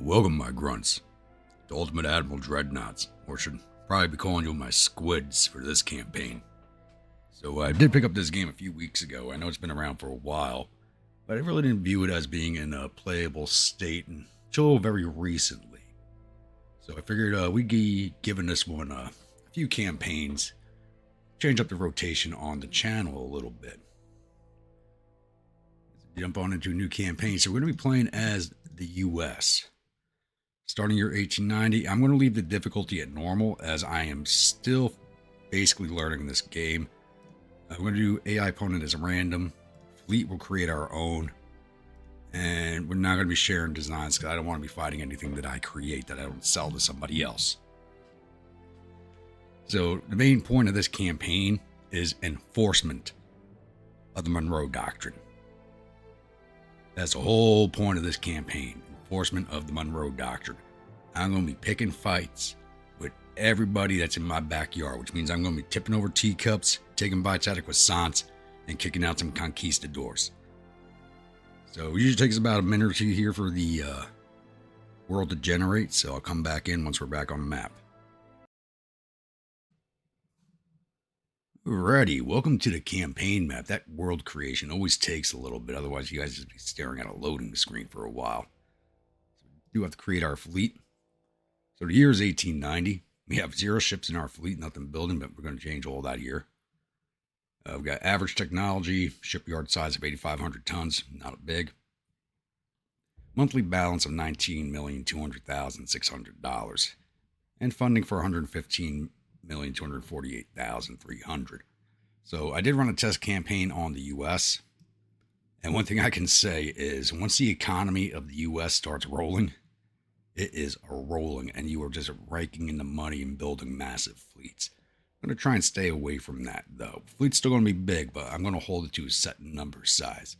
Welcome, my grunts, to Ultimate Admiral Dreadnaughts, or should probably be calling you my squids for this campaign. So I did pick up this game a few weeks ago. I know it's been around for a while, but I really didn't view it as being in a playable state until very recently. So I figured we'd be giving this one a few campaigns, change up the rotation on the channel a little bit. Jump on into a new campaign. So we're going to be playing as the U.S. Starting year 1890, I'm going to leave the difficulty at normal as I am still basically learning this game. We're going to do AI opponent as random. Fleet will create our own. And we're not going to be sharing designs because I don't want to be fighting anything that I create that I don't sell to somebody else. So the main point of this campaign is enforcement of the Monroe Doctrine. That's the whole point of this campaign. Enforcement of the Monroe Doctrine. I'm going to be picking fights with everybody that's in my backyard, which means I'm going to be tipping over teacups, taking bites out of croissants, and kicking out some conquistadors. So it usually takes about a minute or two here for the world to generate, so I'll come back in once we're back on the map. Alrighty, welcome to the campaign map. That world creation always takes a little bit, otherwise you guys just be staring at a loading screen for a while. So we do have to create our fleet. So the year is 1890. We have 0 ships in our fleet, nothing building, but we're going to change all that here. We've got average technology, shipyard size of 8,500 tons, not big. Monthly balance of $19,200,600. And funding for $115,248,300. So I did run a test campaign on the U.S. And one thing I can say is once the economy of the U.S. starts rolling, it is rolling, and you are just raking in the money and building massive fleets. I'm going to try and stay away from that, though. Fleet's still going to be big, but I'm going to hold it to a set number size.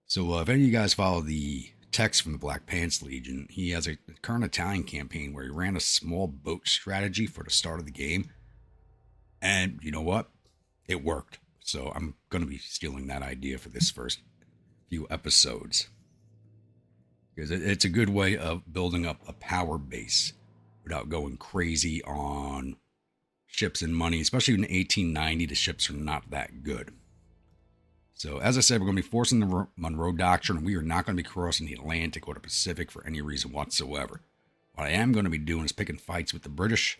So if any of you guys follow the text from the Black Pants Legion, he has a current Italian campaign where he ran a small boat strategy for the start of the game. And you know what? It worked. So I'm going to be stealing that idea for this first few episodes. Because it's a good way of building up a power base without going crazy on ships and money. Especially in 1890, the ships are not that good. So as I said, we're going to be forcing the Monroe Doctrine. We are not going to be crossing the Atlantic or the Pacific for any reason whatsoever. What I am going to be doing is picking fights with the British,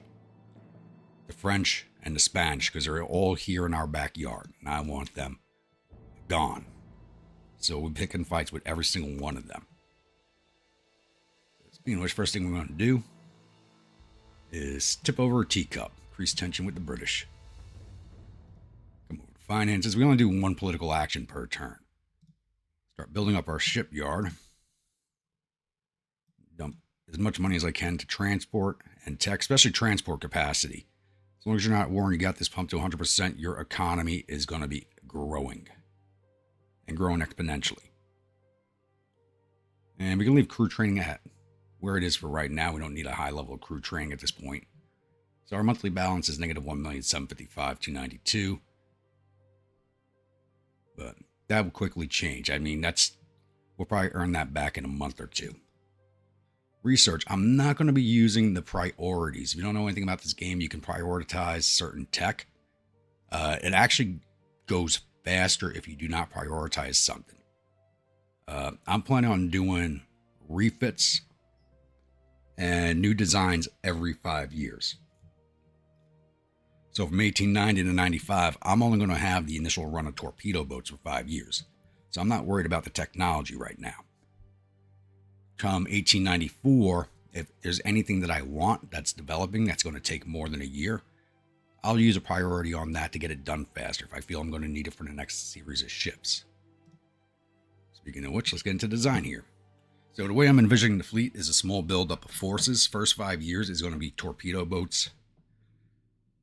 the French, and the Spanish, because they're all here in our backyard, and I want them gone. So we're picking fights with every single one of them. Speaking of which, first thing we're going to do is tip over a teacup, increase tension with the British. Come over to finances. We only do 1 political action per turn. Start building up our shipyard. Dump as much money as I can to transport and tech, especially transport capacity. As long as you're not at war and you got this pumped to 100%, your economy is going to be growing. And growing exponentially. And we can leave crew training at where it is for right now. We don't need a high level of crew training at this point. So our monthly balance is negative 1,755,292. But that will quickly change. I mean, we'll probably earn that back in a month or two. Research. I'm not going to be using the priorities. If you don't know anything about this game, you can prioritize certain tech. It actually goes faster if you do not prioritize something. I'm planning on doing refits and new designs every 5 years. So from 1890 to 95, I'm only going to have the initial run of torpedo boats for 5 years. So I'm not worried about the technology right now. Come 1894, if there's anything that I want that's developing that's going to take more than a year, I'll use a priority on that to get it done faster if I feel I'm going to need it for the next series of ships. Speaking of which, let's get into design here. So the way I'm envisioning the fleet is a small buildup of forces. First 5 years is going to be torpedo boats.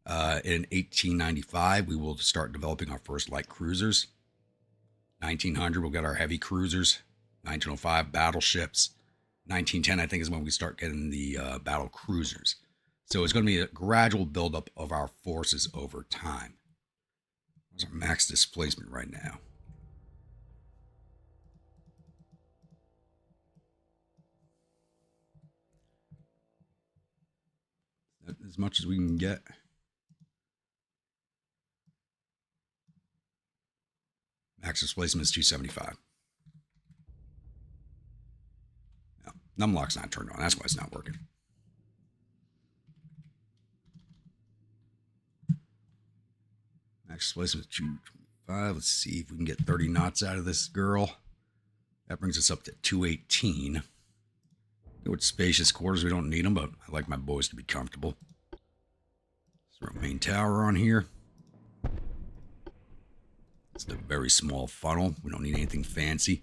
In 1895, we will start developing our first light cruisers. 1900, we'll get our heavy cruisers. 1905, battleships. 1910, I think, is when we start getting the battle cruisers. So it's going to be a gradual buildup of our forces over time. What's our max displacement right now? as much as we can get. Max displacement is 275. No, numlock's not turned on. That's why it's not working. Max displacement is 225. Let's see if we can get 30 knots out of this girl. That brings us up to 218. Go with spacious quarters. We don't need them, but I like my boys to be comfortable. Throw a main tower on here. It's a very small funnel. We don't need anything fancy.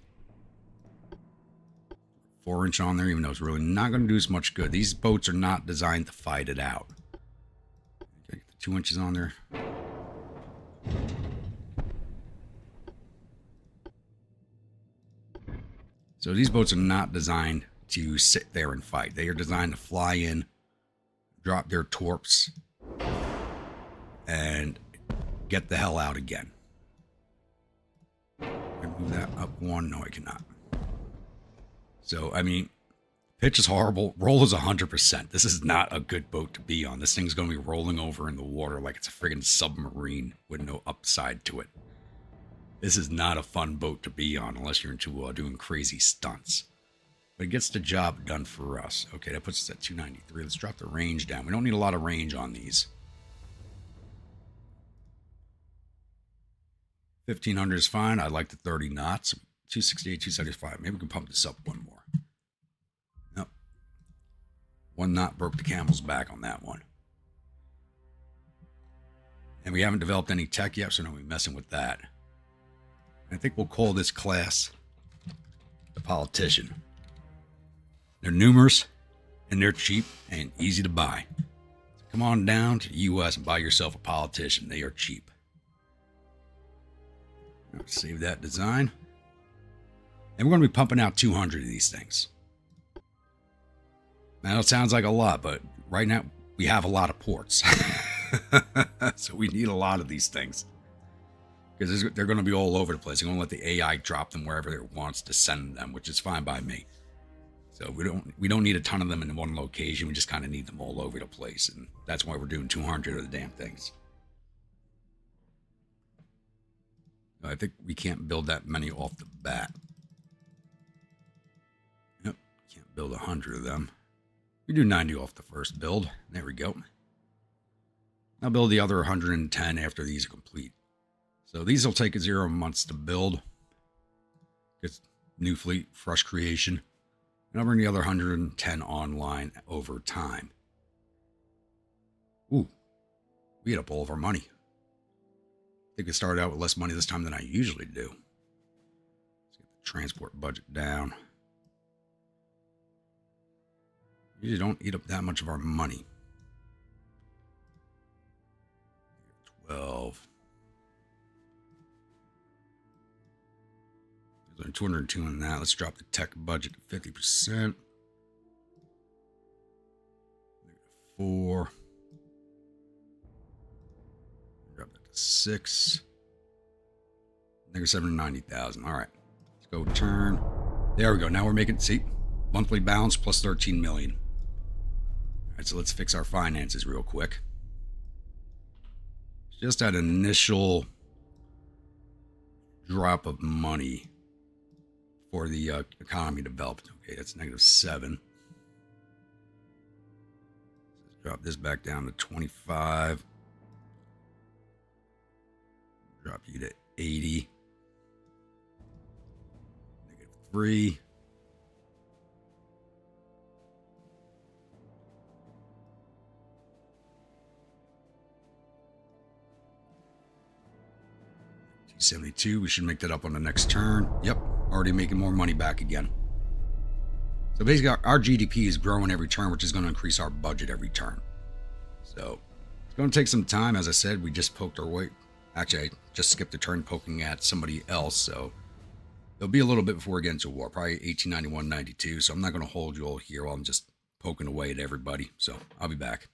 4-inch on there, even though it's really not going to do us much good. These boats are not designed to fight it out. Okay, get the 2 inches on there. So these boats are not designed to sit there and fight. They are designed to fly in, drop their torps, and get the hell out again. Can I move that up one? No, I cannot. So, I mean, pitch is horrible. Roll is 100%. This is not a good boat to be on. This thing's going to be rolling over in the water like it's a friggin' submarine with no upside to it. This is not a fun boat to be on unless you're into doing crazy stunts. But it gets the job done for us. Okay, that puts us at 293. Let's drop the range down. We don't need a lot of range on these. 1500 is fine. I like the 30 knots. 268, 275. Maybe we can pump this up one more. Nope. 1 knot broke the camel's back on that one. And we haven't developed any tech yet, so no, we're messing with that. I think we'll call this class the Politician. They're numerous, and they're cheap and easy to buy. So come on down to the U.S. and buy yourself a Politician. They are cheap. Let's save that design. And we're going to be pumping out 200 of these things. Now, it sounds like a lot, but right now we have a lot of ports. So we need a lot of these things. Because they're going to be all over the place. They're going to let the AI drop them wherever it wants to send them, which is fine by me. So we don't need a ton of them in one location. We just kind of need them all over the place. And that's why we're doing 200 of the damn things. I think we can't build that many off the bat. Yep, can't build 100 of them. We do 90 off the first build. There we go. I'll build the other 110 after these are complete. So these will take 0 months to build. Get new fleet, fresh creation. And I'll bring the other 110 online over time. Ooh, we ate up all of our money. I think we started out with less money this time than I usually do. Let's get the transport budget down. Usually don't eat up that much of our money. 12. There's 202 on that. Let's drop the tech budget to 50%. 4. Drop that to 6. Negative 790,000. All right. Let's go turn. There we go. Now we're making, see, monthly balance plus 13 million. All right, so let's fix our finances real quick. Just that initial drop of money for the economy developed. Okay, that's negative 7. Let's drop this back down to 25. Drop you to 80. Negative 3. $72. We should make that up on the next turn. Yep, already making more money back again. So basically, our GDP is growing every turn, which is going to increase our budget every turn. So it's going to take some time. As I said, we just poked our way. Actually, I just skipped a turn poking at somebody else. So there'll be a little bit before we get into war, probably 1891, 92. So I'm not going to hold you all here while I'm just poking away at everybody. So I'll be back.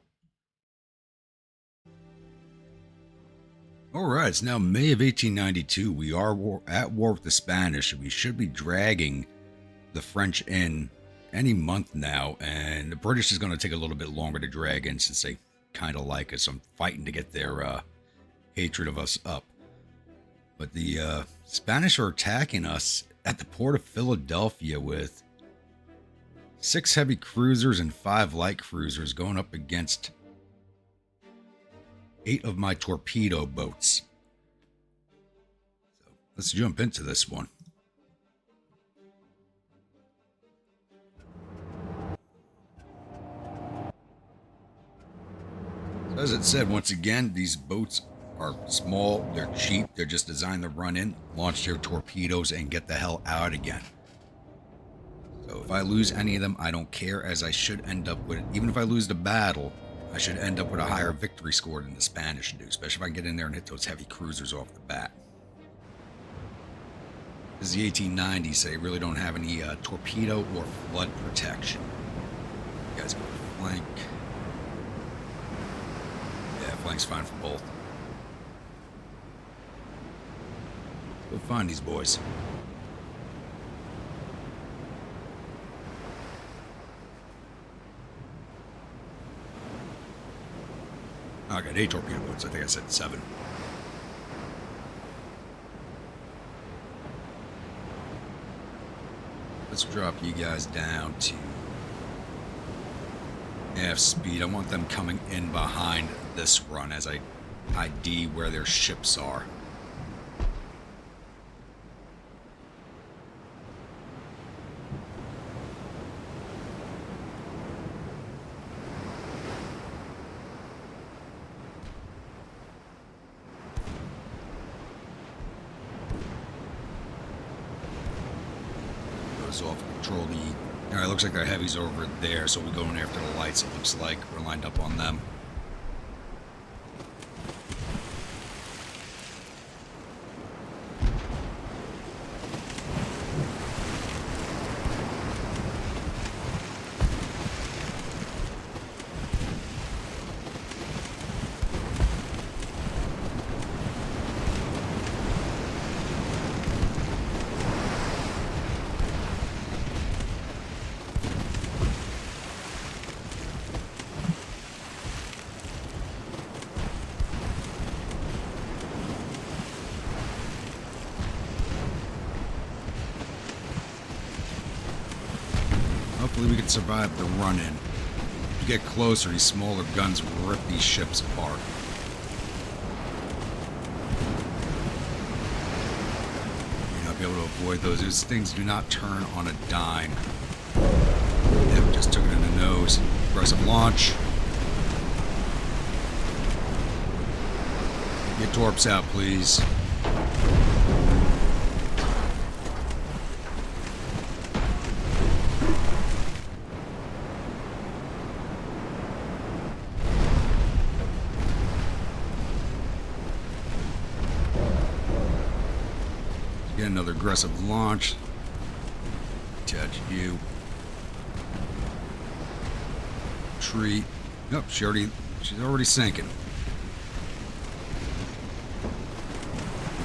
All right, it's now May of 1892. We are at war with the Spanish. We should be dragging the French in any month now, and the British is going to take a little bit longer to drag in since they kind of like us. I'm fighting to get their hatred of us up. But the Spanish are attacking us at the port of Philadelphia with 6 heavy cruisers and 5 light cruisers going up against 8 of my torpedo boats. So let's jump into this one. So as it said, once again, these boats are small, they're cheap, they're just designed to run in, launch their torpedoes, and get the hell out again. So if I lose any of them, I don't care, as I should end up with, even if I lose the battle, I should end up with a higher victory score than the Spanish do, especially if I can get in there and hit those heavy cruisers off the bat. This is the 1890s, so they really don't have any torpedo or flood protection. You guys go to flank. Yeah, flank's fine for both. Go find these boys. Oh, I got 8 torpedo boats. I think I said 7. Let's drop you guys down to half speed. I want them coming in behind this run as I ID where their ships are. Off control the. Alright, looks like our heavies are over there, so we're going after the lights. It looks like we're lined up on them. Hopefully we can survive the run-in. If you get closer, these smaller guns will rip these ships apart. May not be able to avoid those. Those things do not turn on a dime. Yep, just took it in the nose. Aggressive launch. Get torps out, please. Get another aggressive launch. Attach you. Retreat. Nope, she's already sinking.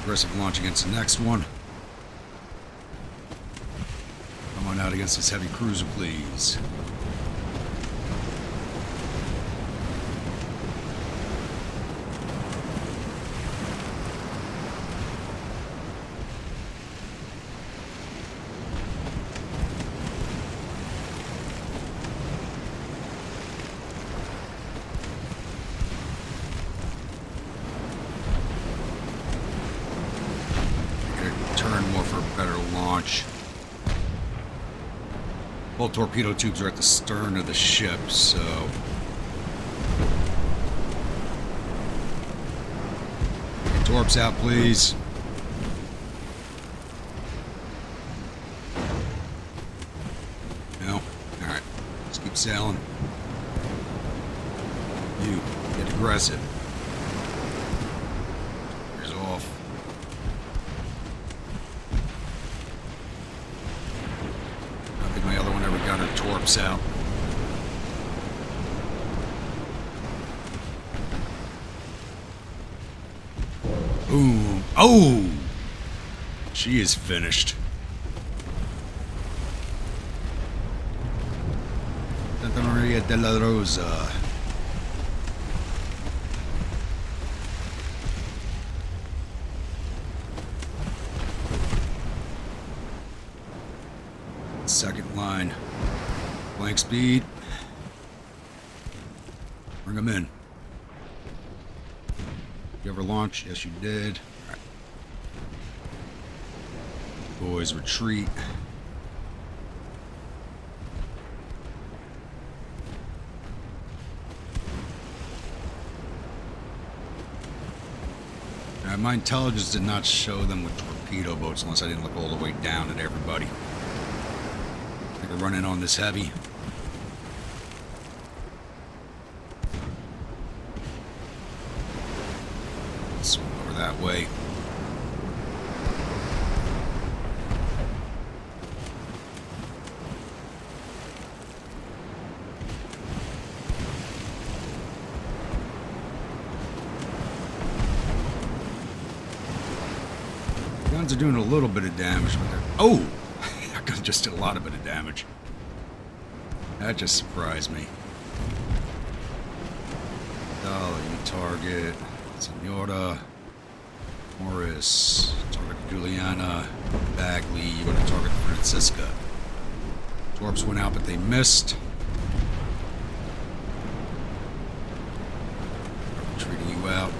Aggressive launch against the next one. Come on out against this heavy cruiser, please. Both torpedo tubes are at the stern of the ship, so get torps out, please. No? Alright. Let's keep sailing. You, get aggressive. Here's off. My other one ever got her torps out. Boom. Oh! She is finished. Santa Maria de la Rosa. Second line. Flank speed. Bring them in. You ever launch? Yes, you did. All right. Boys, retreat. My intelligence did not show them with torpedo boats unless I didn't look all the way down at everybody. I think we're running on this heavy. Swing over that way. Guns are doing a little bit of damage, but they're... Oh! That gun just did a lot of bit of damage. That just surprised me. Dolly, target. Senora. Morris. Target Juliana. Bagley. You want to target Francisca. Torps went out, but they missed. Retreating you out.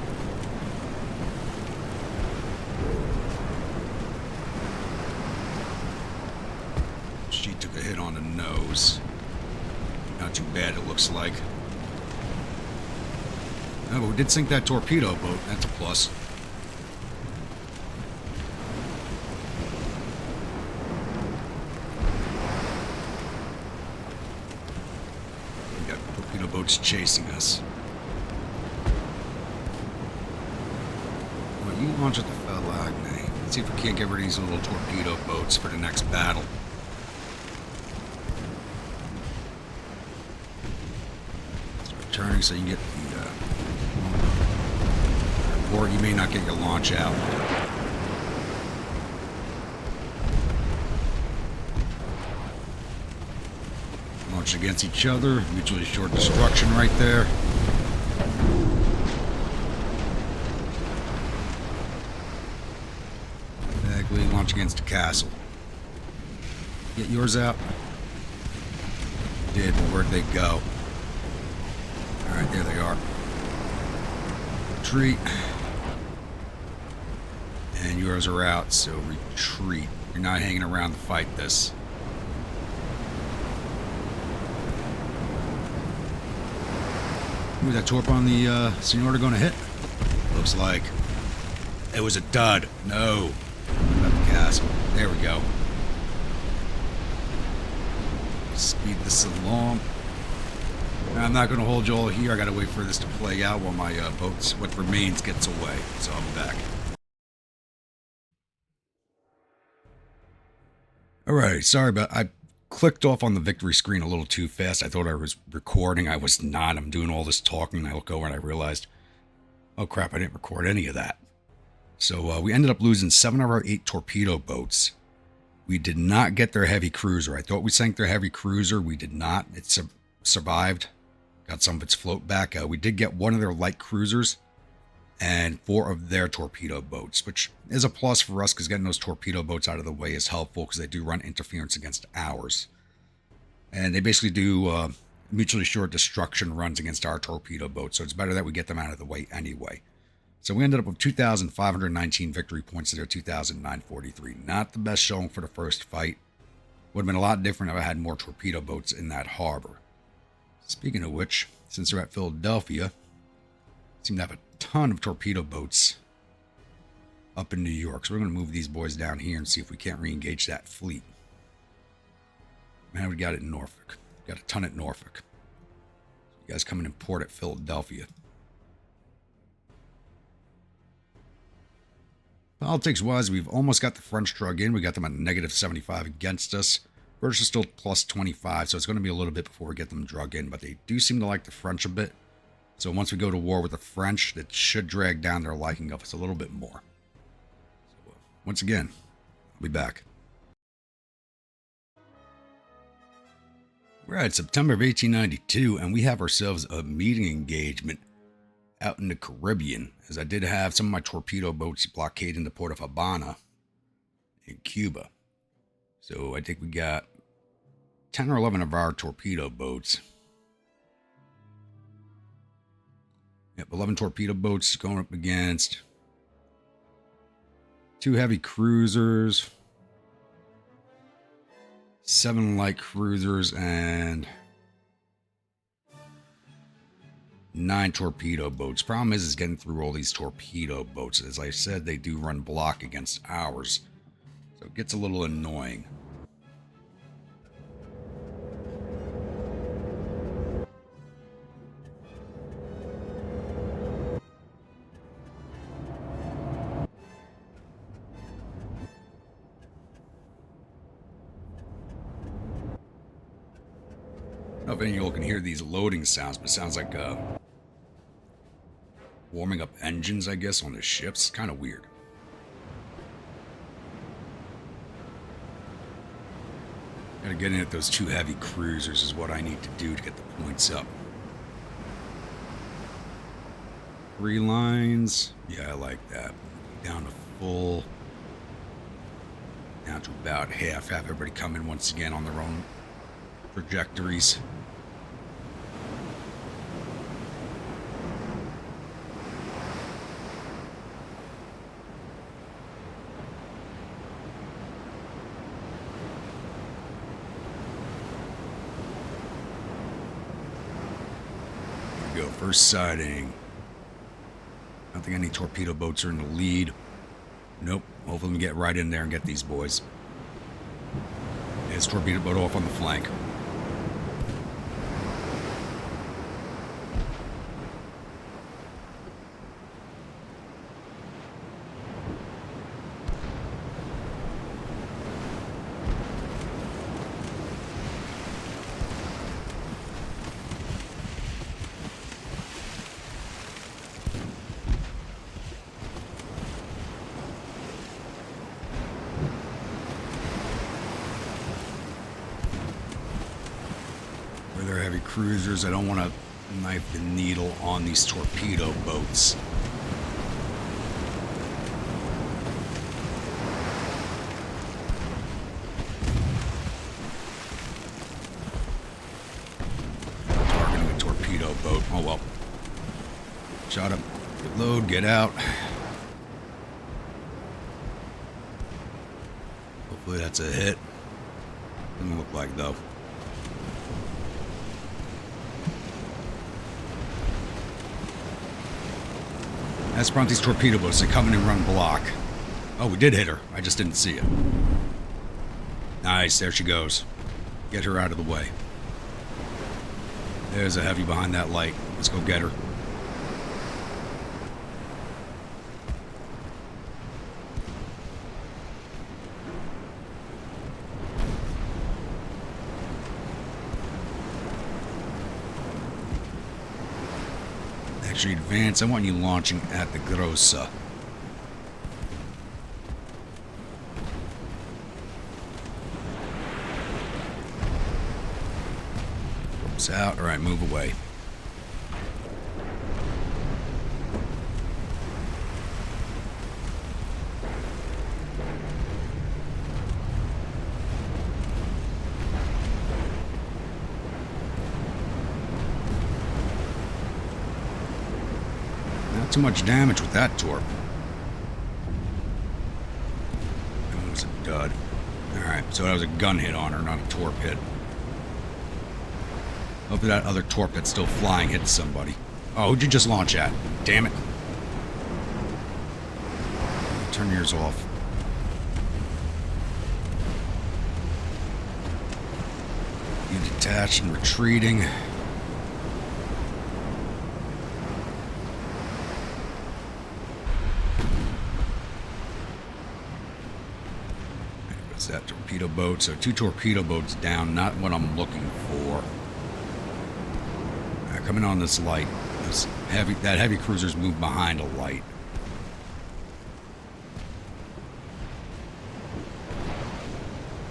She took a hit on the nose. Not too bad, it looks like. No, but we did sink that torpedo boat. That's a plus. We got torpedo boats chasing us. Well, you launch at the Falagne. Let's see if we can't get rid of these little torpedo boats for the next battle. Turning so you can get the or you may not get your launch out. Launch against each other, mutually assured destruction right there. Bagley, launch against the castle. Get yours out. Did, but where'd they go? Alright, there they are. Retreat. And yours are out, so retreat. You're not hanging around to fight this. Ooh, that torp on the Senora going to hit? Looks like. It was a dud. No. About the castle. There we go. Speed this along. I'm not going to hold you all here. I got to wait for this to play out while my boats, what remains, gets away. So I'll be back. Alright, sorry about I clicked off on the victory screen a little too fast. I thought I was recording. I was not. I'm doing all this talking. I look over and I realized, oh crap, I didn't record any of that. So we ended up losing 7 of our 8 torpedo boats. We did not get their heavy cruiser. I thought we sank their heavy cruiser. We did not. It survived. Got some of its float back. We did get 1 of their light cruisers and 4 of their torpedo boats, which is a plus for us because getting those torpedo boats out of the way is helpful because they do run interference against ours. And they basically do mutually assured destruction runs against our torpedo boats, so it's better that we get them out of the way anyway. So we ended up with 2,519 victory points to their 2,943. Not the best showing for the first fight. Would have been a lot different if I had more torpedo boats in that harbor. Speaking of which, since they're at Philadelphia, seem to have a ton of torpedo boats up in New York. So we're going to move these boys down here and see if we can't re-engage that fleet. Man, we got it in Norfolk. Got a ton at Norfolk. You guys coming in port at Philadelphia. Politics-wise, we've almost got the French drug in. We got them at -75 against us. British is still plus 25, so it's going to be a little bit before we get them drug in. But they do seem to like the French a bit. So once we go to war with the French, that should drag down their liking of us a little bit more. So once again, I'll be back. We're at September of 1892, and we have ourselves a meeting engagement out in the Caribbean, as I did have some of my torpedo boats blockading the port of Habana in Cuba. So I think we got 10 or 11 of our torpedo boats. Yep, 11 torpedo boats going up against 2 heavy cruisers, 7 light cruisers, and 9 torpedo boats. Problem is getting through all these torpedo boats. As I said, they do run block against ours, so it gets a little annoying. I don't know if any of you can hear these loading sounds, but it sounds like warming up engines, I guess, on the ships. Kind of weird. Gotta get in at those 2 heavy cruisers is what I need to do to get the points up. 3 lines. Yeah, I like that. Down to full. Down to about half. Have everybody come in once again on their own trajectories. Here we go, first sighting. I don't think any torpedo boats are in the lead. Nope. Hopefully we get right in there and get these boys. There's torpedo boat off on the flank. They're heavy cruisers. I don't want to knife the needle on these torpedo boats. Targeting a torpedo boat. Oh well. Shot up. Get load. Get out. Hopefully that's a hit. Doesn't look like though. That's Bronte's torpedo boats. They come in and run block. Oh, we did hit her. I just didn't see it. Nice. There she goes. Get her out of the way. There's a heavy behind that light. Let's go get her. Actually, advance. I want you launching at the Grossa. Ropes out. All right, move away. Not too much damage with that torp. That was a dud. Alright, so that was a gun hit on her, not a torp hit. Hopefully that other torp that's still flying hits somebody. Oh, who'd you just launch at? Damn it. Turn yours off. You detached and retreating. That torpedo boat, so 2 torpedo boats down, not what I'm looking for. Coming on this light, that heavy cruiser's moved behind a light.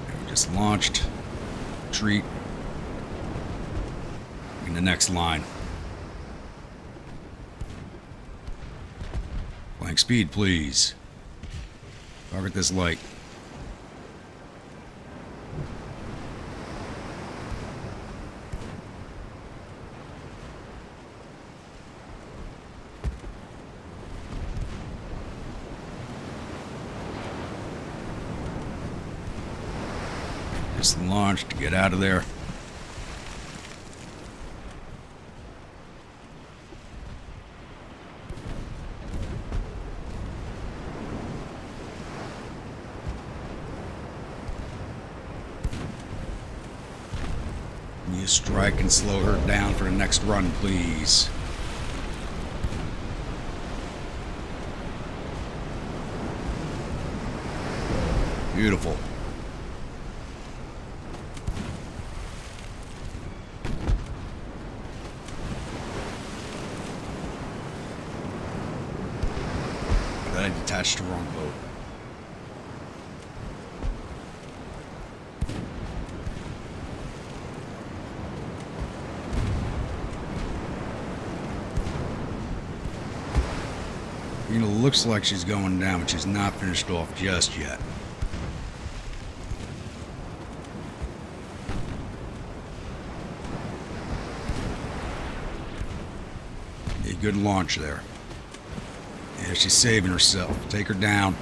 We just launched, retreat, in the next line. Flank speed, please. Target this light. press the launch to get out of there. You strike and slow her down for the next run, please. Beautiful. But I detached the wrong boat. You know, looks like she's going down, but she's not finished off just yet. A good launch there. Yeah, she's saving herself. Take her down.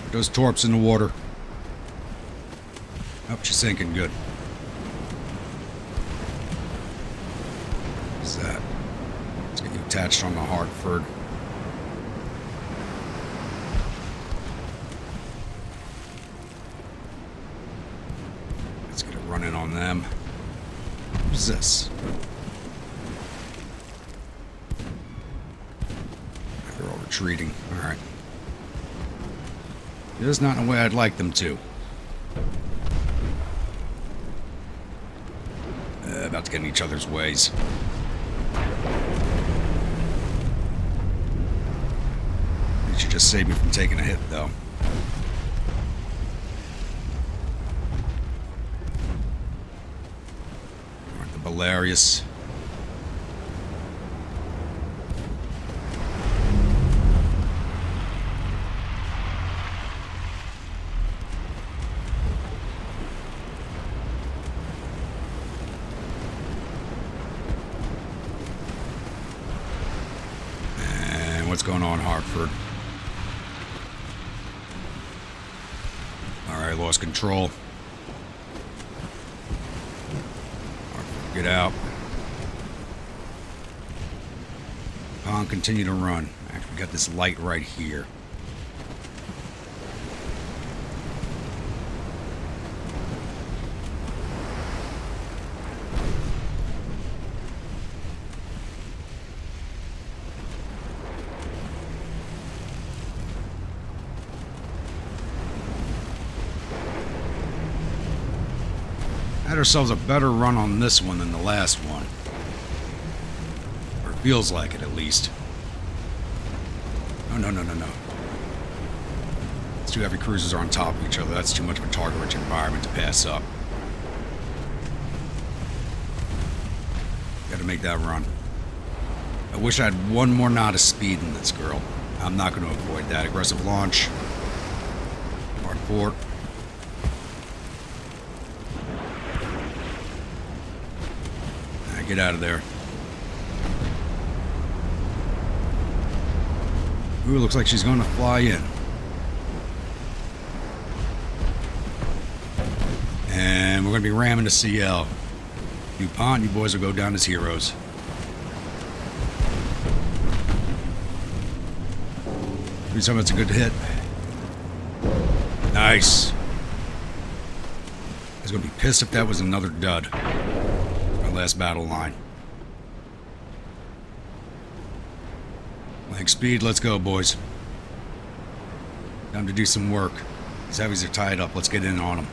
Put those torps in the water. Oh, she's sinking good. What's that? Let's get you attached on the Hartford. Let's get it running on them. Who's this? They're all retreating. Alright. Just not in the way I'd like them to. About to get in each other's ways. They should just save me from taking a hit, though. Alright, the Belarius. What's going on, Hartford? Alright, lost control. Hartford, get out. Pond, continue to run. Actually, we got this light right here. Had ourselves a better run on this one than the last one. Or it feels like it, at least. Oh, no, no, no, no. These two heavy cruisers are on top of each other. That's too much of a target-rich environment to pass up. Gotta make that run. I wish I had one more knot of speed in this girl. I'm not going to avoid that. Aggressive launch. Hard port. Get out of there. Ooh, looks like she's going to fly in. And we're going to be ramming the CL. DuPont, you boys will go down as heroes. Please tell me it's a good hit. Nice. I was going to be pissed if that was another dud. Last battle line. Like speed, let's go, boys. Time to do some work. These heavies are tied up. Let's get in on them.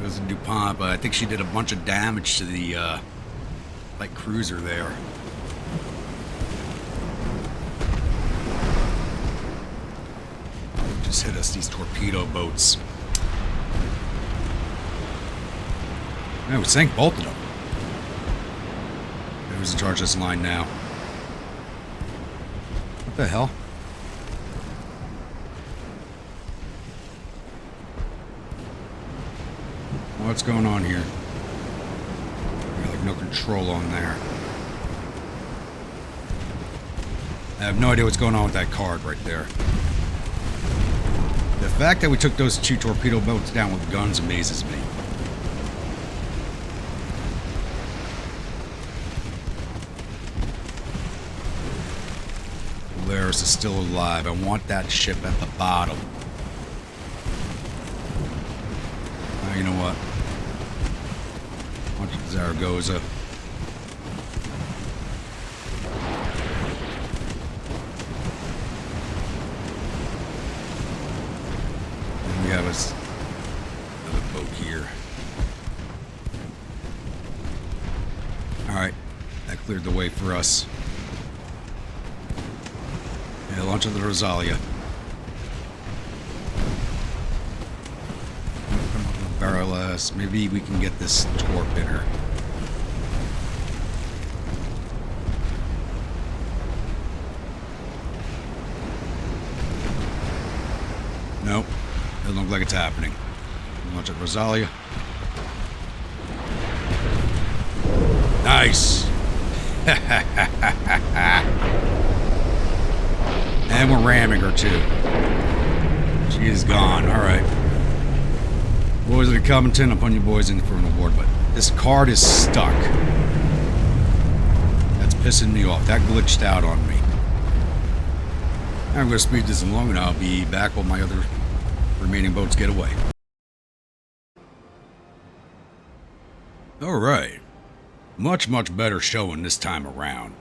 There's a DuPont, but I think she did a bunch of damage to the light cruiser there. Hit us, these torpedo boats. Man, we sank both of them. Who's in charge of this line now? What the hell? What's going on here? Got like no control on there. I have no idea what's going on with that card right there. The fact that we took those 2 torpedo boats down with guns amazes me. Polaris is still alive. I want that ship at the bottom. You know what? Launch the Zaragoza. And we have another boat here. Alright. That cleared the way for us. Yeah, launch of the Rosalia. Barrel-less. Maybe we can get this torp in her. Nope. Doesn't look like it's happening. Launch at Rosalia. Nice! And we're ramming her too. She is gone. Alright. Boys of the Covington, upon you boys in from the board, but this card is stuck. That's pissing me off. That glitched out on me. I'm going to speed this along and I'll be back while my other remaining boats get away. Alright. Much better showing this time around.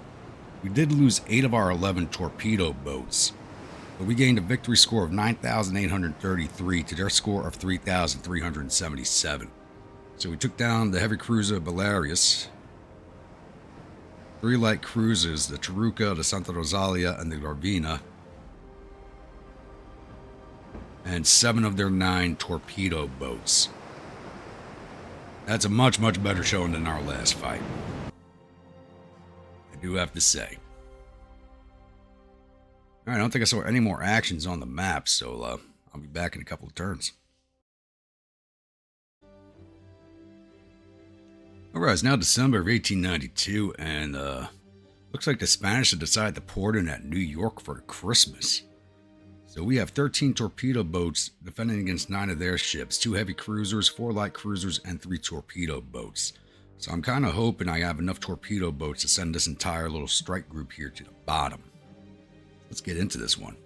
We did lose 8 of our 11 torpedo boats, but we gained a victory score of 9,833 to their score of 3,377. So we took down the heavy cruiser Belarius, 3 light cruisers, the Taruca, the Santa Rosalia, and the Garvina, and 7 of their 9 torpedo boats. That's a much better showing than our last fight, I do have to say. Alright, I don't think I saw any more actions on the map, so I'll be back in a couple of turns. Alright, it's now December of 1892, and looks like the Spanish have decided to port in at New York for Christmas. So we have 13 torpedo boats defending against 9 of their ships, 2 heavy cruisers, 4 light cruisers, and 3 torpedo boats. So I'm kind of hoping I have enough torpedo boats to send this entire little strike group here to the bottom. Let's get into this one.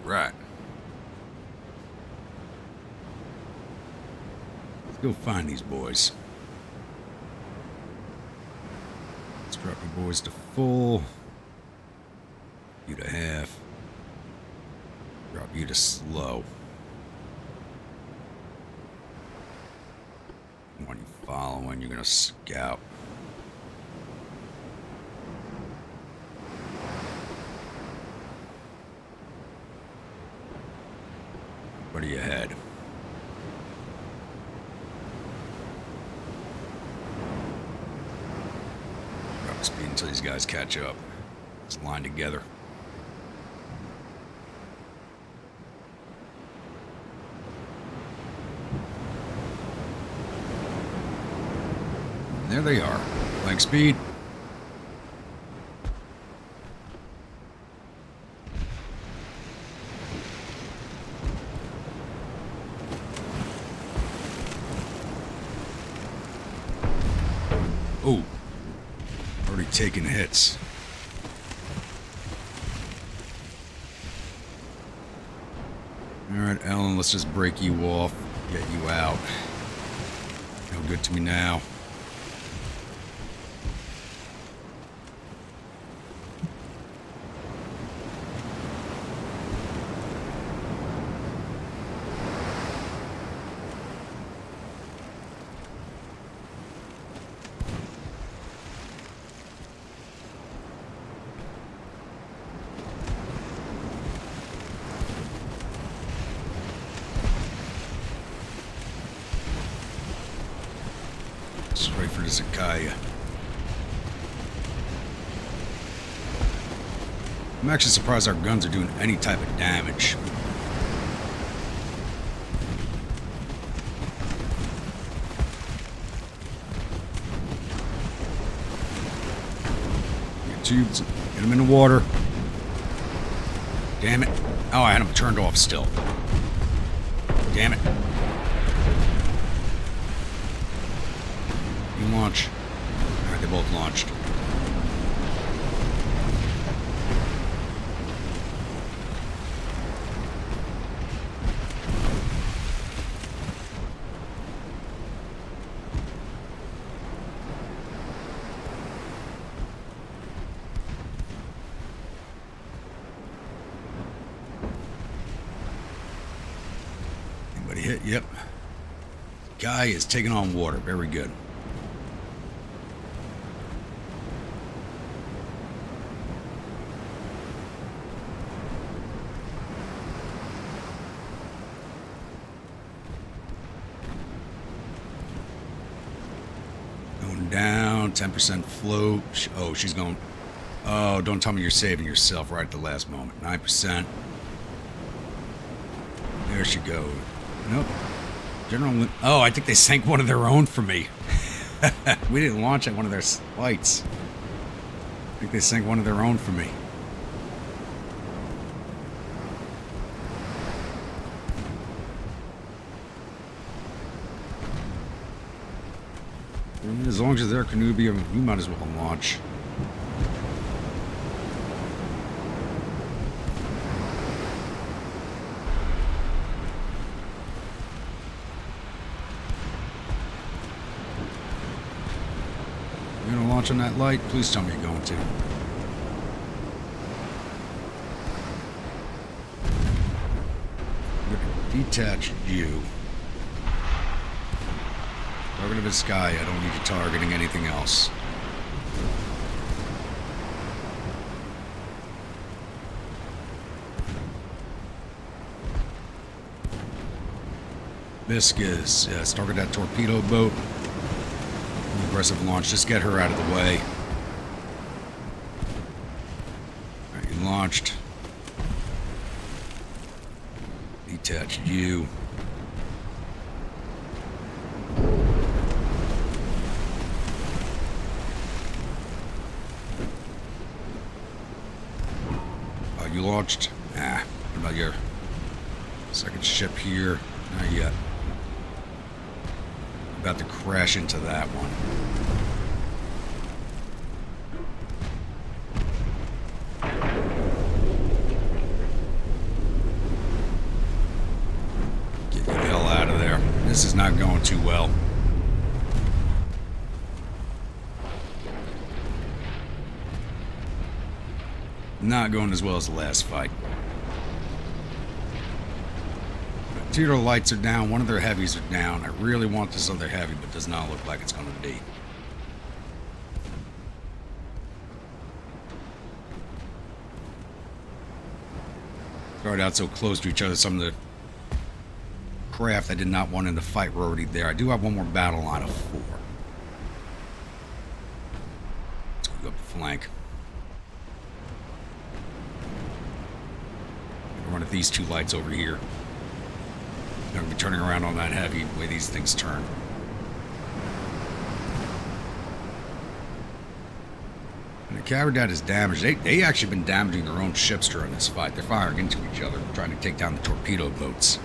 Right. Let's go find these boys. Let's drop you boys to full. You to half. Drop you to slow. When you following, you're gonna scout. What are you ahead? Drop speed until these guys catch up. Let's line together. And there they are. Flank speed. Oh, already taking hits. Alright, Ellen, let's just break you off, get you out. No good to me now. Straight for the Zakaya. I'm actually surprised our guns are doing any type of damage. Get tubes. Get them in the water. Damn it. Oh, I had them turned off still. Damn it. You launch. Alright, they both launched. Anybody hit? Yep. Guy is taking on water. Very good. Down, 10% float. Oh, she's going. Oh, don't tell me you're saving yourself right at the last moment. 9%. There she goes. Nope. General. Oh, I think they sank one of their own for me. We didn't launch at one of their flights. I think they sank one of their own for me. As long as they're Canubium, you might as well launch. You're gonna launch on that light? Please tell me you're going to. Detach you. Target of the sky, I don't need you targeting anything else. Viscous, yes, target that torpedo boat. Aggressive launch, just get her out of the way. Alright, you launched. Detached you. You launched? Nah. What about your second ship here? Not yet. About to crash into that one. Get the hell out of there. This is not going too well. Not going as well as the last fight. Two of their lights are down, one of their heavies are down. I really want this other heavy, but does not look like it's going to be. Started out so close to each other, some of the craft I did not want in the fight were already there. I do have one more battle line of 4. Let's go up the flank. One of these 2 lights over here. They're going to be turning around on that heavy the way these things turn. And the Caverdad is damaged. They actually been damaging their own ships during this fight. They're firing into each other, trying to take down the torpedo boats.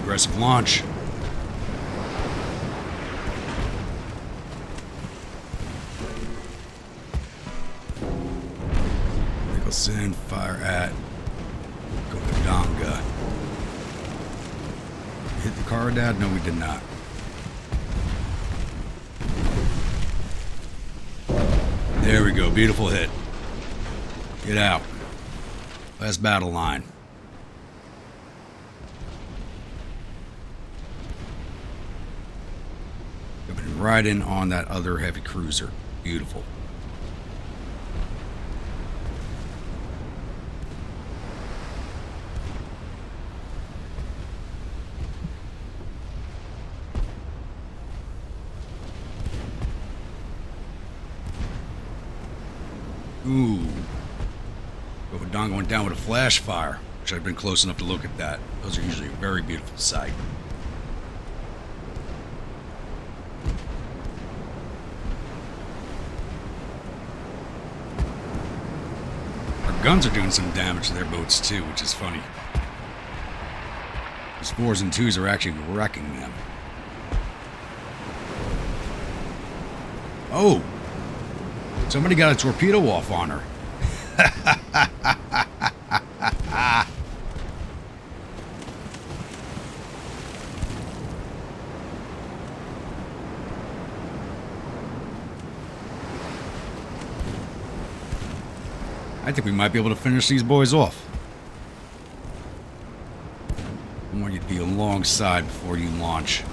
Aggressive launch. Nicholson, fire at Copacabana. Hit the Caridad? No, we did not. There we go. Beautiful hit. Get out. Last battle line. Coming right in on that other heavy cruiser. Beautiful. Ooh. Don went down with a flash fire, which I've been close enough to look at that. Those are usually a very beautiful sight. Our guns are doing some damage to their boats too, which is funny. These 4s and 2s are actually wrecking them. Oh! Somebody got a torpedo off on her. I think we might be able to finish these boys off. I want you to be alongside before you launch.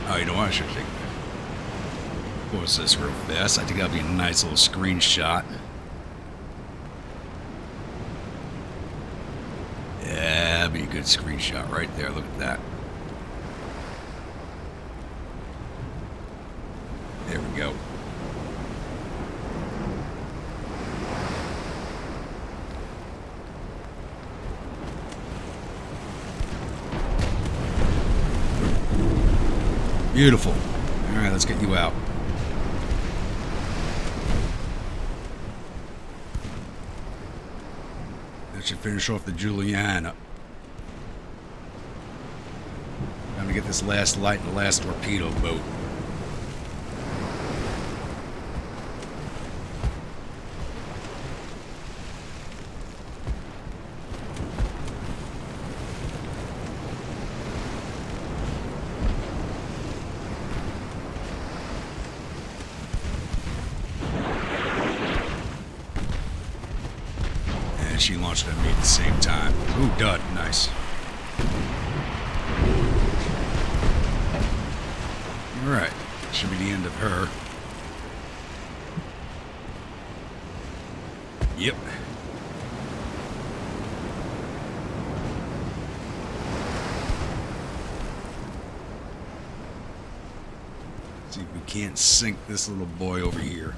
Oh, you know what? I should take pause this real fast. I think that'll be a nice little screenshot. Yeah, that'd be a good screenshot right there. Look at that. There we go. Beautiful. All right, let's get you out. That should finish off the Juliana. Time to get this last light and the last torpedo boat. And she launched at me at the same time. Ooh, dud. Nice. Alright. Should be the end of her. Yep. See if we can't sink this little boy over here.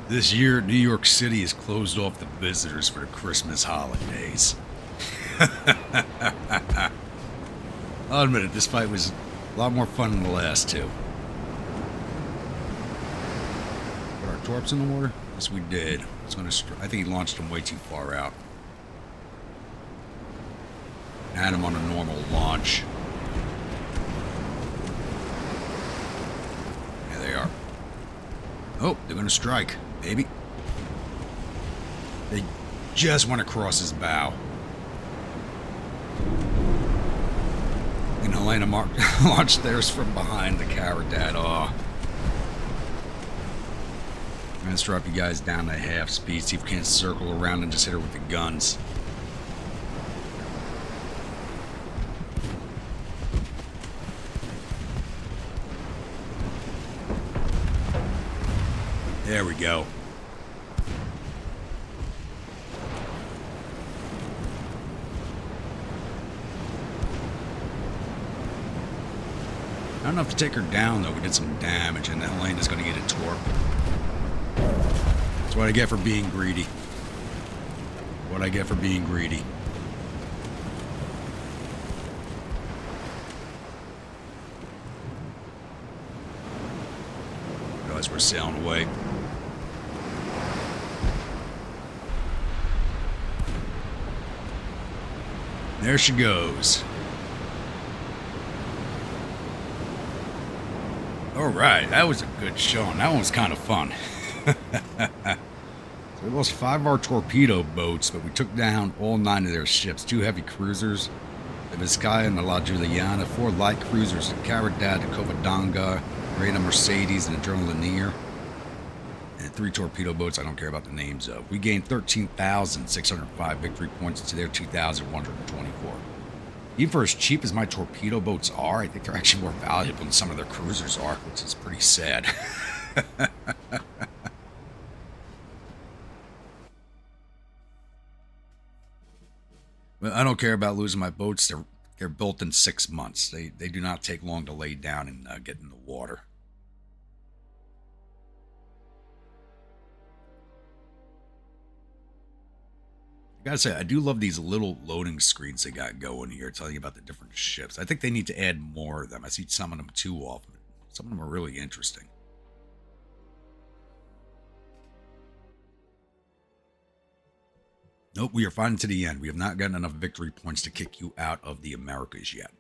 This year, New York City has closed off the visitors for the Christmas holidays. I'll admit it, this fight was a lot more fun than the last two. Put our torps in the water? Yes, we did. I think he launched them way too far out. Had him on a normal launch. There they are. Oh, they're going to strike. Maybe. They just went across his bow. And Helena launched theirs from behind the Caridad. Oh. Let's drop you guys down to half speed. See if we can't circle around and just hit her with the guns. There we go. Not enough to take her down, though. We did some damage, and then Helena's going to get a torp. That's what I get for being greedy. What I get for being greedy. Realize we're sailing away. There she goes. Alright, that was a good showing. That one was kind of fun. So we lost 5 of our torpedo boats, but we took down all 9 of their ships. 2 heavy cruisers, the Vizcaya and the La Juliana, 4 light cruisers, the Caridad, the Covadonga, Reina Mercedes, and the Journal Lanier, and 3 torpedo boats I don't care about the names of. We gained 13,605 victory points to their 2,124. Even for as cheap as my torpedo boats are, I think they're actually more valuable than some of their cruisers are, which is pretty sad. But I don't care about losing my boats. They're built in 6 months. They do not take long to lay down and get in the water. I gotta say, I do love these little loading screens they got going here, telling you about the different ships. I think they need to add more of them. I see some of them too often. Some of them are really interesting. Nope, we are fighting to the end. We have not gotten enough victory points to kick you out of the Americas yet.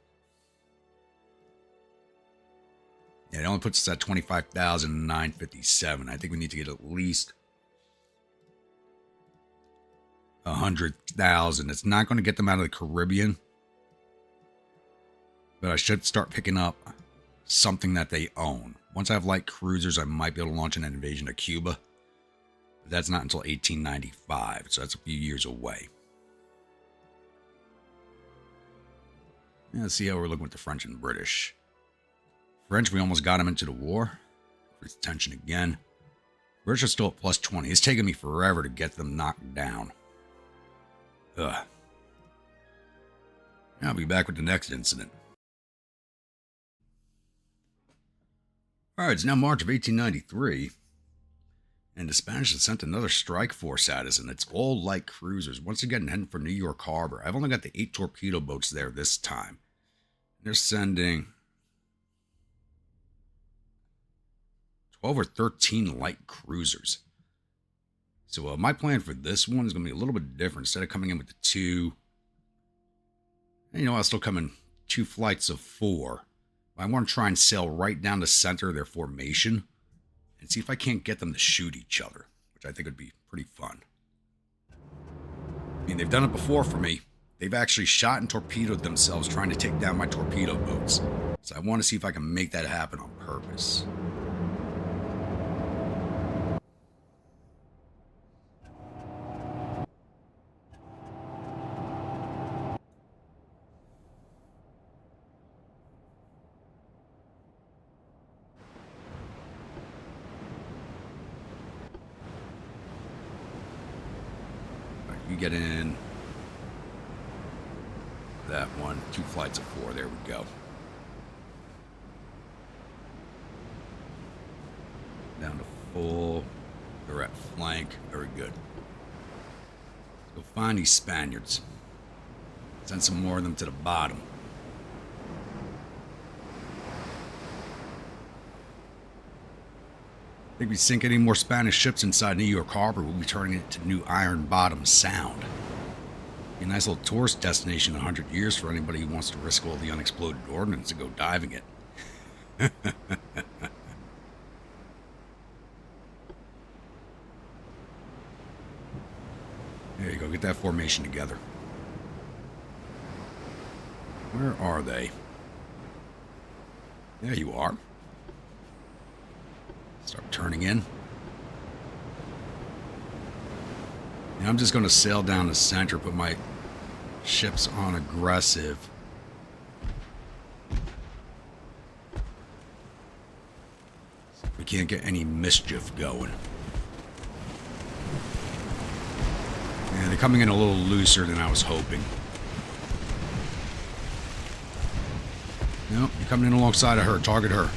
Yeah, it only puts us at 25,957. I think we need to get at least 100,000. It's not going to get them out of the Caribbean, but I should start picking up something that they own. Once I have light cruisers, I might be able to launch an invasion of Cuba. But that's not until 1895, so that's a few years away. Yeah, let's see how we're looking with the French and British. French, we almost got them into the war. Increase tension again. British are still at plus 20. It's taken me forever to get them knocked down. Ugh. I'll be back with the next incident. Alright, it's now March of 1893. And the Spanish have sent another strike force at us, and it's all light cruisers. Once again, heading for New York Harbor. I've only got the 8 torpedo boats there this time. They're sending 12 or 13 light cruisers. So my plan for this one is going to be a little bit different. Instead of coming in with the 2, I'll still come in 2 flights of 4. I want to try and sail right down the center of their formation and see if I can't get them to shoot each other, which I think would be pretty fun. I mean, they've done it before for me. They've actually shot and torpedoed themselves trying to take down my torpedo boats. So I want to see if I can make that happen on purpose. You get in that one, 2 flights of 4. There we go. Down to full. They're at flank. Very good. Let's go find these Spaniards. Send some more of them to the bottom. I think if we sink any more Spanish ships inside New York Harbor, we'll be turning it to New Iron Bottom Sound. Be a nice little tourist destination in 100 years for anybody who wants to risk all the unexploded ordnance and go diving it. There you go, get that formation together. Where are they? There you are. Start turning in. And I'm just going to sail down the center, put my ships on aggressive. We can't get any mischief going. Yeah, they're coming in a little looser than I was hoping. Nope, you're coming in alongside of her. Target her.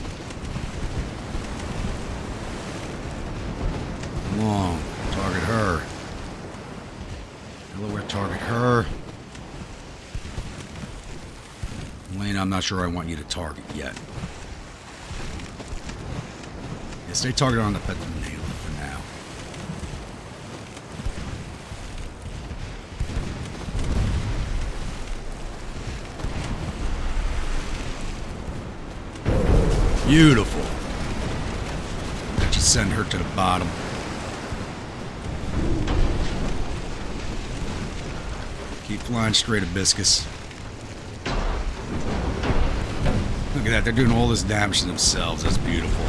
Long. Target her. Delaware, target her. Lane, I'm not sure I want you to target yet. Yeah, stay targeted on the Petronila for now. Beautiful. That should send her to the bottom. Keep flying straight, Hibiscus. Look at that. They're doing all this damage to themselves. That's beautiful.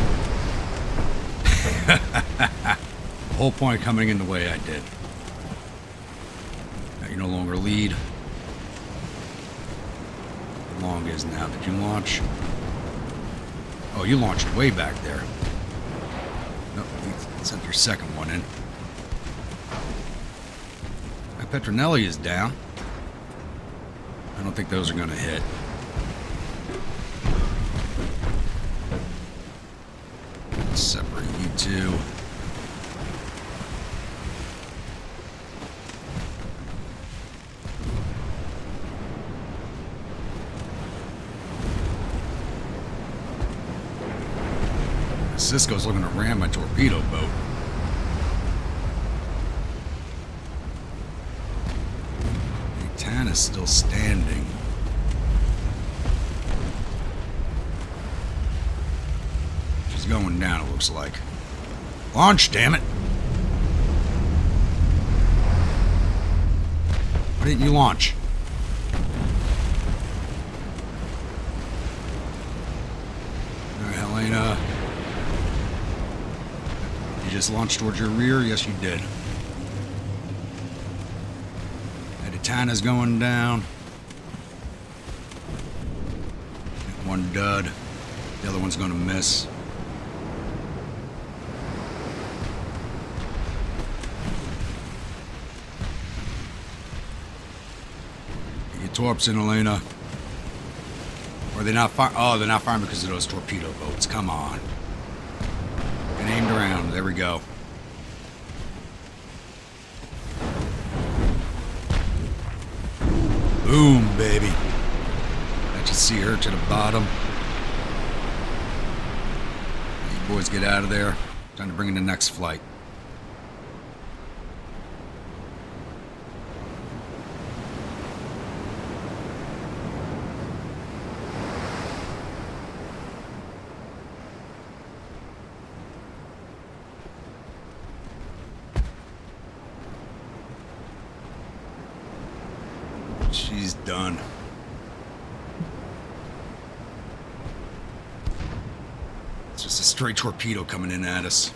The whole point of coming in the way I did. Now you no longer lead. How long is now? Did you launch? Oh, you launched way back there. Nope, you sent your second one in. My Petronelli is down. I don't think those are going to hit. Let's separate you two. Cisco's looking to ram my torpedo boat. Tana's still standing. She's going down, it looks like. Launch, damn it! Why didn't you launch? Alright, Helena. You just launched towards your rear? Yes, you did. Tana's going down. One dud. The other one's going to miss. Get your torps in, Elena. Or are they not firing? Oh, they're not firing because of those torpedo boats. Come on. Get aimed around. There we go. Boom, baby. Let you see her to the bottom. You boys get out of there. Time to bring in the next flight. She's done. It's just a straight torpedo coming in at us.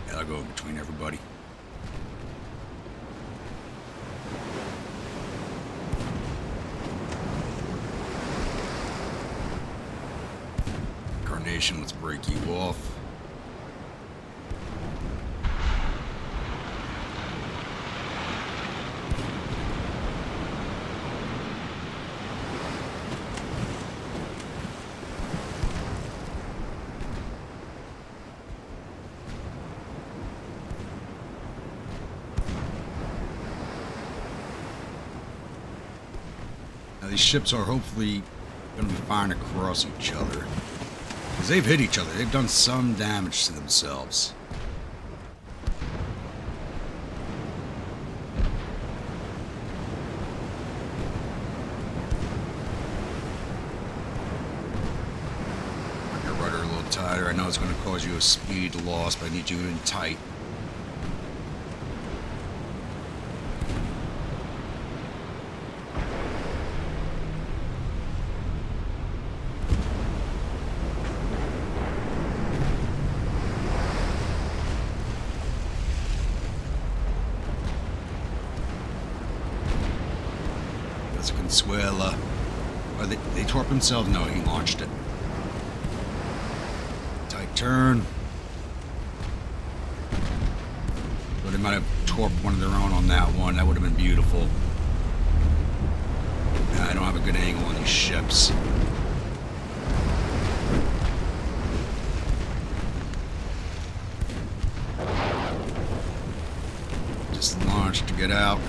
Yeah, I'll go in between everybody. Let's break you off. Now these ships are hopefully going to be firing across each other. Because they've hit each other. They've done some damage to themselves. Bring your rudder a little tighter. I know it's going to cause you a speed loss, but I need you in tight. Consuela. Or they torp themselves? No, he launched it. Tight turn. But they might have torped one of their own on that one. That would have been beautiful. Nah, I don't have a good angle on these ships. Just launched to get out.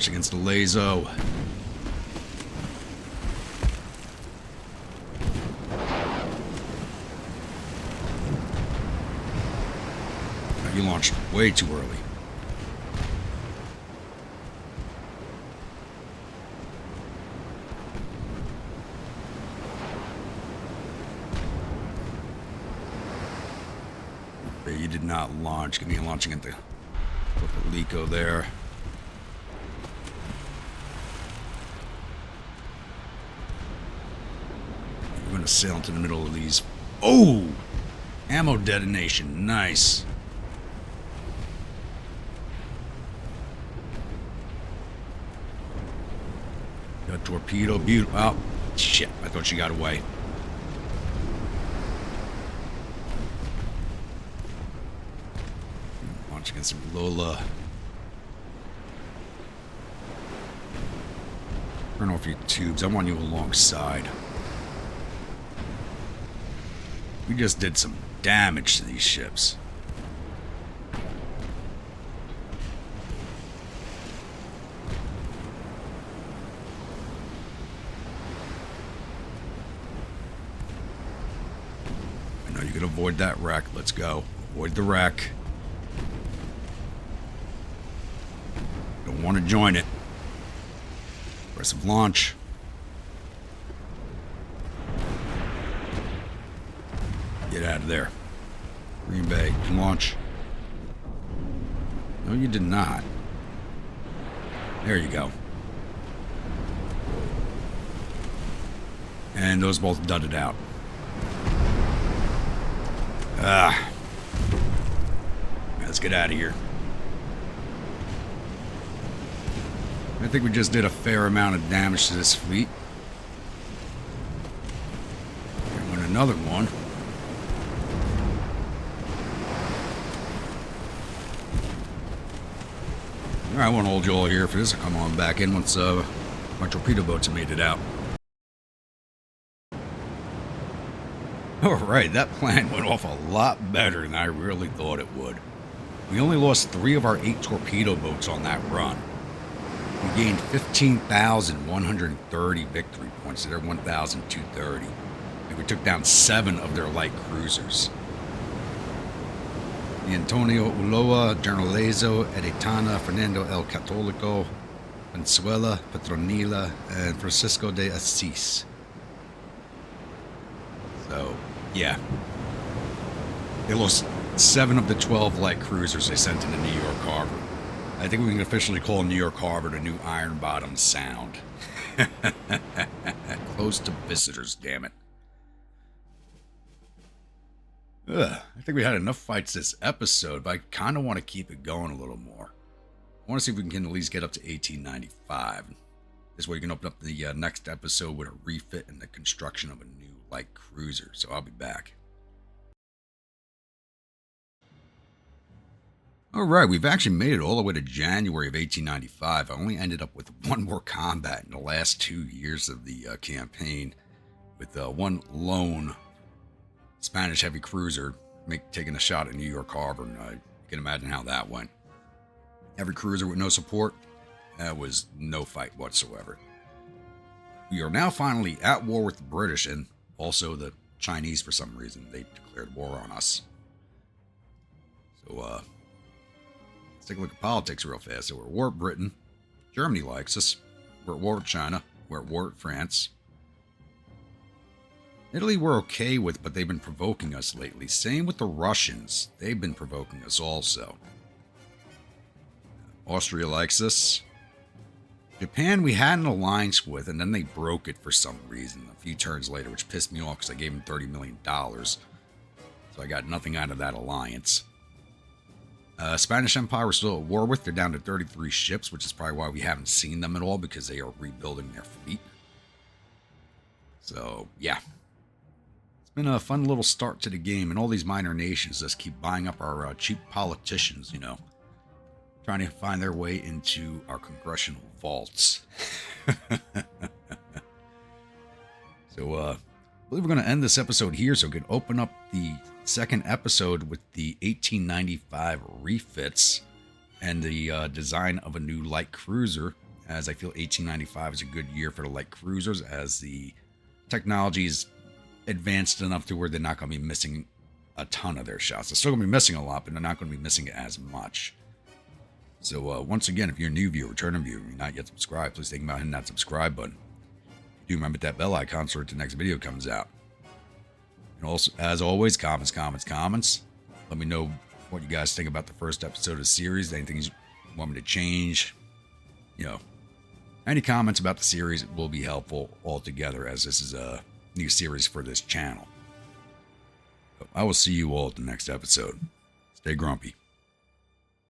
Against the Lazo. You launched way too early. You did not launch. Give me a launching into Lico there. You're going to sail into the middle of these. Oh! Ammo detonation. Nice. Got torpedo. Beautiful. Oh, shit. I thought she got away. Against some Lola. Turn off your tubes. I want you alongside. We just did some damage to these ships. I know you can avoid that wreck. Let's go. Avoid the wreck. Want to join it. Aggressive launch. Get out of there. Green Bay, launch. No, you did not. There you go. And those both dudded out. Let's get out of here. I think we just did a fair amount of damage to this fleet. And win another one. Alright, I won't hold you all here for this. I'll come on back in once my torpedo boats have made it out. Alright, that plan went off a lot better than I really thought it would. We only lost 3 of our 8 torpedo boats on that run. We gained 15,130 victory points to their 1,230. And we took down 7 of their light cruisers. The Antonio Ulloa, Generalezo, Edetana, Fernando El Catolico, Venezuela, Petronila, and Francisco de Assis. So, yeah. They lost 7 of the 12 light cruisers they sent into New York Harbor. I think we can officially call New York Harbor the new Iron Bottom Sound. Close to visitors, damn it. I think we had enough fights this episode, but I kind of want to keep it going a little more. I want to see if we can at least get up to 1895. This way we can open up the next episode with a refit and the construction of a new light cruiser. So I'll be back. Alright, we've actually made it all the way to January of 1895. I only ended up with 1 more combat in the last 2 years of the campaign, with 1 lone Spanish heavy cruiser taking a shot at New York Harbor, and you can imagine how that went. Every cruiser with no support, that was no fight whatsoever. We are now finally at war with the British and also the Chinese for some reason. They declared war on us. So, let's take a look at politics real fast. So we're at war with Britain. Germany likes us. We're at war with China. We're at war with France. Italy we're okay with, but they've been provoking us lately. Same with the Russians. They've been provoking us also. Austria likes us. Japan we had an alliance with, and then they broke it for some reason a few turns later, which pissed me off because I gave them $30 million. So I got nothing out of that alliance. Spanish Empire we're still at war with. They're down to 33 ships, which is probably why we haven't seen them at all, because they are rebuilding their fleet. So, yeah. It's been a fun little start to the game, and all these minor nations just keep buying up our cheap politicians, you know. Trying to find their way into our congressional vaults. So, I believe we're going to end this episode here, so we can open up the second episode with the 1895 refits and the design of a new light cruiser, as I feel 1895 is a good year for the light cruisers, as the technology is advanced enough to where they're not going to be missing a ton of their shots. They're still going to be missing a lot, but they're not going to be missing as much. So once again, if you're a new viewer, returning viewer, you're not yet subscribed, please think about hitting that subscribe button. Do remember that bell icon so that the next video comes out. And also, as always, comments. Let me know what you guys think about the first episode of the series. Anything you want me to change, any comments about the series will be helpful altogether, as this is a new series for this channel. I will see you all at the next episode. Stay grumpy.